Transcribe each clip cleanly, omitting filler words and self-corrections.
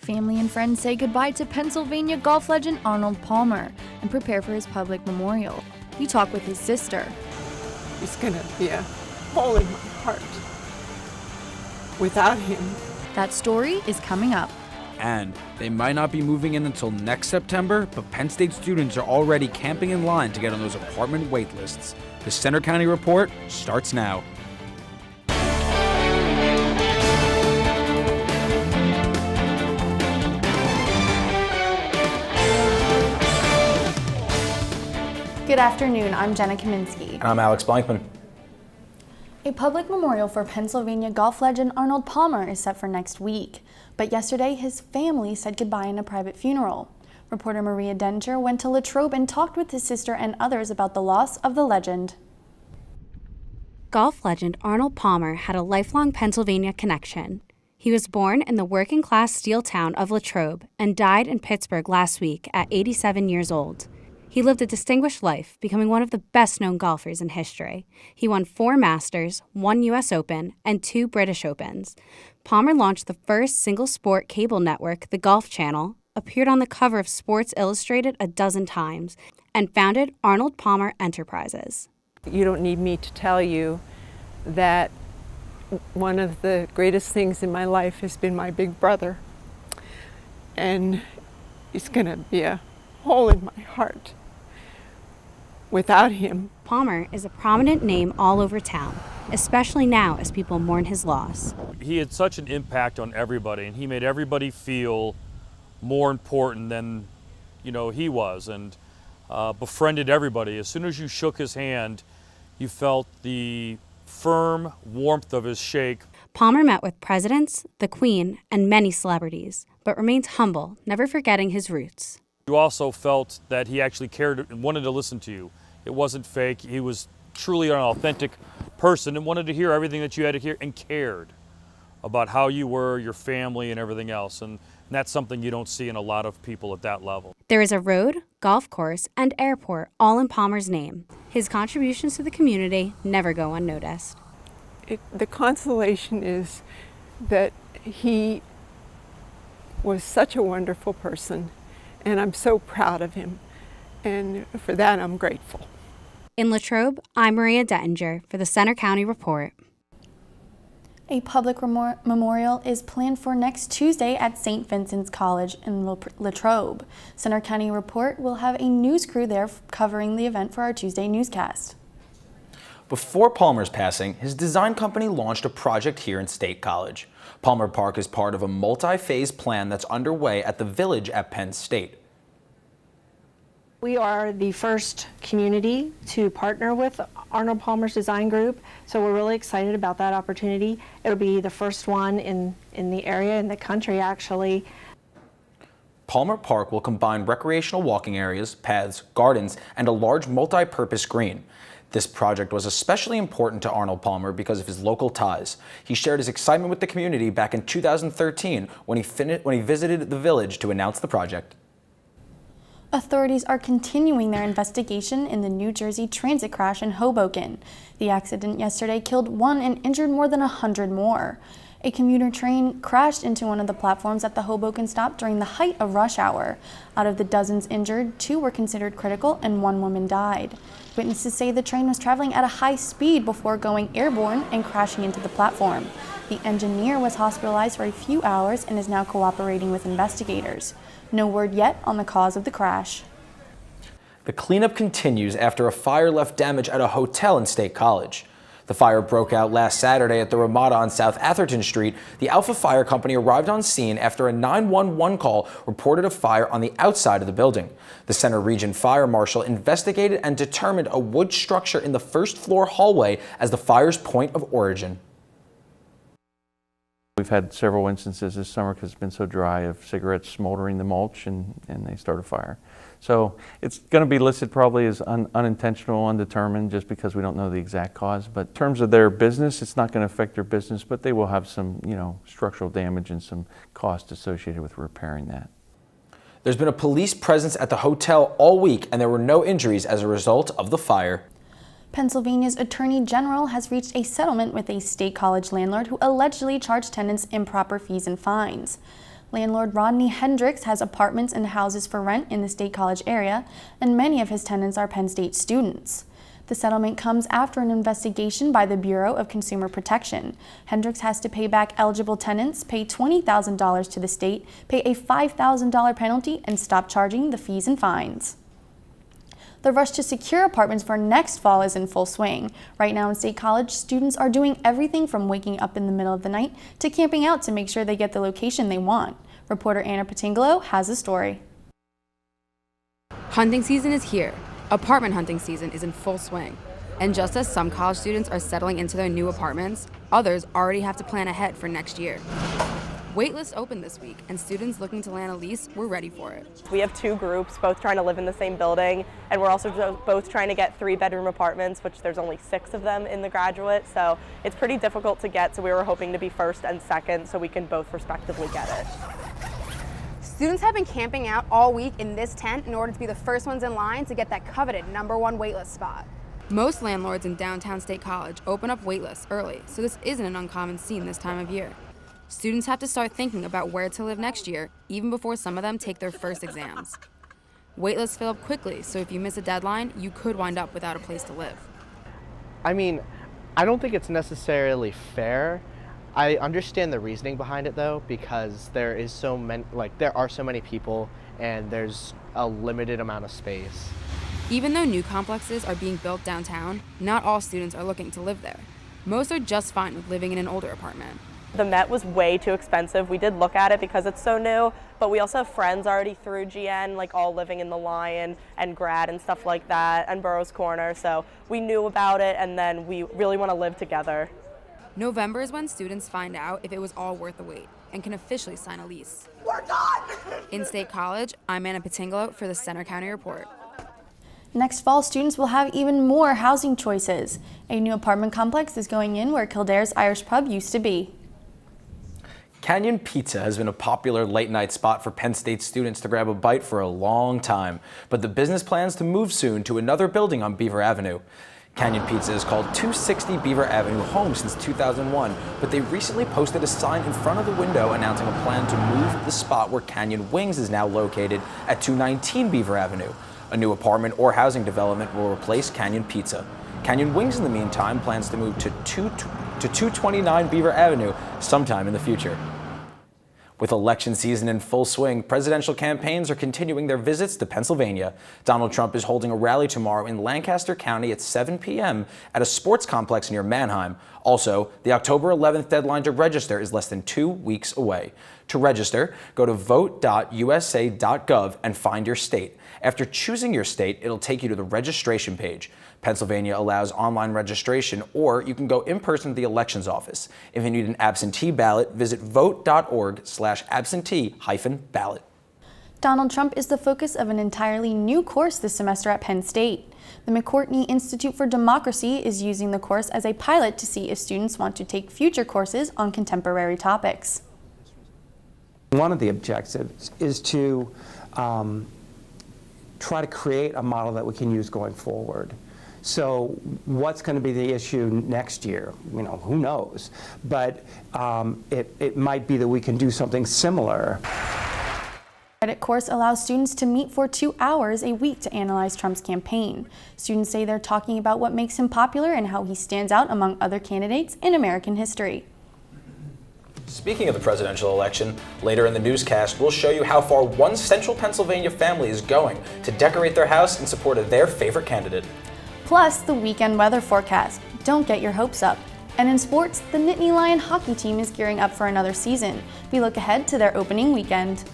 Family and friends say goodbye to Pennsylvania golf legend Arnold Palmer and prepare for his public memorial. We talk with his sister. It's gonna be a hole in my heart without him. That story is coming up. And they might not be moving in until next September, but Penn State students are already camping in line to get on those apartment wait lists. The Center County Report starts now. Good afternoon, I'm Jenna Kaminsky. And I'm Alex Blankman. A public memorial for Pennsylvania golf legend Arnold Palmer is set for next week, but yesterday his family said goodbye in a private funeral. Reporter Maria Dencher went to Latrobe and talked with his sister and others about the loss of the legend. Golf legend Arnold Palmer had a lifelong Pennsylvania connection. He was born in the working-class steel town of Latrobe and died in Pittsburgh last week at 87 years old. He lived a distinguished life, becoming one of the best-known golfers in history. He won 4 Masters, 1 U.S. Open, and 2 British Opens. Palmer launched the first single-sport cable network, the Golf Channel, appeared on the cover of Sports Illustrated a dozen times, and founded Arnold Palmer Enterprises. You don't need me to tell you that one of the greatest things in my life has been my big brother. And it's gonna be a hole in my heart without him. Palmer is a prominent name all over town, especially now as people mourn his loss. He had such an impact on everybody, and he made everybody feel more important than, he was, and befriended everybody. As soon as you shook his hand, you felt the firm warmth of his shake. Palmer met with presidents, the Queen, and many celebrities, but remained humble, never forgetting his roots. You also felt that he actually cared and wanted to listen to you. It wasn't fake. He was truly an authentic person and wanted to hear everything that you had to hear and cared about how you were, your family, and everything else. And that's something you don't see in a lot of people at that level. There is a road, golf course, and airport all in Palmer's name. His contributions to the community never go unnoticed. The consolation is that he was such a wonderful person, and I'm so proud of him, and for that I'm grateful. In Latrobe, I'm Maria Dettinger for the Center County Report. A public memorial is planned for next Tuesday at St. Vincent's College in Latrobe. Center County Report will have a news crew there covering the event for our Tuesday newscast. Before Palmer's passing, his design company launched a project here in State College. Palmer Park is part of a multi-phase plan that's underway at the Village at Penn State. We are the first community to partner with Arnold Palmer's design group, so we're really excited about that opportunity. It'll be the first one in the area, in the country actually. Palmer Park will combine recreational walking areas, paths, gardens, and a large multi-purpose green. This project was especially important to Arnold Palmer because of his local ties. He shared his excitement with the community back in 2013 when he visited the Village to announce the project. Authorities are continuing their investigation in the New Jersey transit crash in Hoboken. The accident yesterday killed 1 and injured more than 100 more. A commuter train crashed into one of the platforms at the Hoboken stop during the height of rush hour. Out of the dozens injured, 2 were considered critical and 1 woman died. Witnesses say the train was traveling at a high speed before going airborne and crashing into the platform. The engineer was hospitalized for a few hours and is now cooperating with investigators. No word yet on the cause of the crash. The cleanup continues after a fire left damage at a hotel in State College. The fire broke out last Saturday at the Ramada on South Atherton Street. The Alpha Fire Company arrived on scene after a 911 call reported a fire on the outside of the building. The Center Region Fire Marshal investigated and determined a wood structure in the first floor hallway as the fire's point of origin. We've had several instances this summer because it's been so dry of cigarettes smoldering the mulch and they start a fire. So it's going to be listed probably as unintentional, undetermined, just because we don't know the exact cause. But in terms of their business, it's not going to affect their business, but they will have some, structural damage and some cost associated with repairing that. There's been a police presence at the hotel all week, and there were no injuries as a result of the fire. Pennsylvania's Attorney General has reached a settlement with a state college landlord who allegedly charged tenants improper fees and fines. Landlord Rodney Hendricks has apartments and houses for rent in the State College area, and many of his tenants are Penn State students. The settlement comes after an investigation by the Bureau of Consumer Protection. Hendricks has to pay back eligible tenants, pay $20,000 to the state, pay a $5,000 penalty, and stop charging the fees and fines. The rush to secure apartments for next fall is in full swing. Right now in State College, students are doing everything from waking up in the middle of the night to camping out to make sure they get the location they want. Reporter Anna Patingolo has a story. Hunting season is here. Apartment hunting season is in full swing. And just as some college students are settling into their new apartments, others already have to plan ahead for next year. Waitlists opened this week, and students looking to land a lease were ready for it. We have two groups, both trying to live in the same building, and we're also both trying to get 3-bedroom apartments, which there's only 6 of them in the graduate, so it's pretty difficult to get, so we were hoping to be first and second so we can both respectively get it. Students have been camping out all week in this tent in order to be the first ones in line to get that coveted #1 waitlist spot. Most landlords in downtown State College open up waitlists early, so this isn't an uncommon scene this time of year. Students have to start thinking about where to live next year, even before some of them take their first exams. Waitlists fill up quickly, so if you miss a deadline, you could wind up without a place to live. I mean, I don't think it's necessarily fair. I understand the reasoning behind it though, because there are so many people and there's a limited amount of space. Even though new complexes are being built downtown, not all students are looking to live there. Most are just fine with living in an older apartment. The Met was way too expensive. We did look at it because it's so new, but we also have friends already through GN, like all living in the Lion and Grad and stuff like that, and Burroughs Corner, so we knew about it, and then we really want to live together. November is when students find out if it was all worth the wait and can officially sign a lease. We're done! In State College, I'm Anna Patingolo for the Center County Report. Next fall, students will have even more housing choices. A new apartment complex is going in where Kildare's Irish Pub used to be. Canyon Pizza has been a popular late-night spot for Penn State students to grab a bite for a long time, but the business plans to move soon to another building on Beaver Avenue. Canyon Pizza is called 260 Beaver Avenue home since 2001, but they recently posted a sign in front of the window announcing a plan to move the spot where Canyon Wings is now located at 219 Beaver Avenue. A new apartment or housing development will replace Canyon Pizza. Canyon Wings, in the meantime, plans to move to 229 Beaver Avenue sometime in the future. With election season in full swing, presidential campaigns are continuing their visits to Pennsylvania. Donald Trump is holding a rally tomorrow in Lancaster County at 7 p.m. at a sports complex near Manheim. Also, the October 11th deadline to register is less than 2 weeks away. To register, go to vote.usa.gov and find your state. After choosing your state, it'll take you to the registration page. Pennsylvania allows online registration, or you can go in person to the elections office. If you need an absentee ballot, visit vote.org/absentee-ballot. Donald Trump is the focus of an entirely new course this semester at Penn State. The McCourtney Institute for Democracy is using the course as a pilot to see if students want to take future courses on contemporary topics. One of the objectives is to try to create a model that we can use going forward. So what's going to be the issue next year? You know, who knows? But it might be that we can do something similar. The credit course allows students to meet for 2 hours a week to analyze Trump's campaign. Students say they're talking about what makes him popular and how he stands out among other candidates in American history. Speaking of the presidential election, later in the newscast, we'll show you how far one central Pennsylvania family is going to decorate their house in support of their favorite candidate. Plus, the weekend weather forecast. Don't get your hopes up. And in sports, the Nittany Lion hockey team is gearing up for another season. We look ahead to their opening weekend.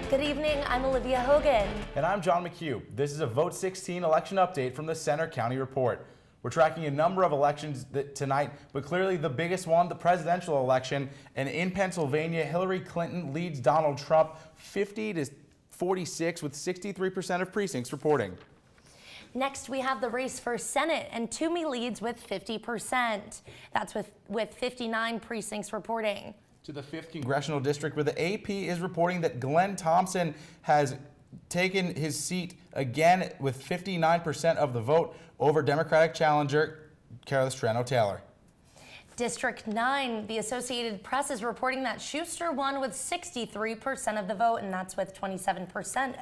Good evening, I'm Olivia Hogan. And I'm John McHugh. This is a Vote 16 election update from the Center County Report. We're tracking a number of elections tonight, but clearly the biggest one, the presidential election. And in Pennsylvania, Hillary Clinton leads Donald Trump 50-46 with 63% of precincts reporting. Next, we have the race for Senate, and Toomey leads with 50%. That's with 59 precincts reporting. To the 5th Congressional District, where the AP is reporting that Glenn Thompson has taken his seat again with 59% of the vote over Democratic challenger Carla Strano Taylor. District 9, the Associated Press is reporting that Schuster won with 63% of the vote, and that's with 27% of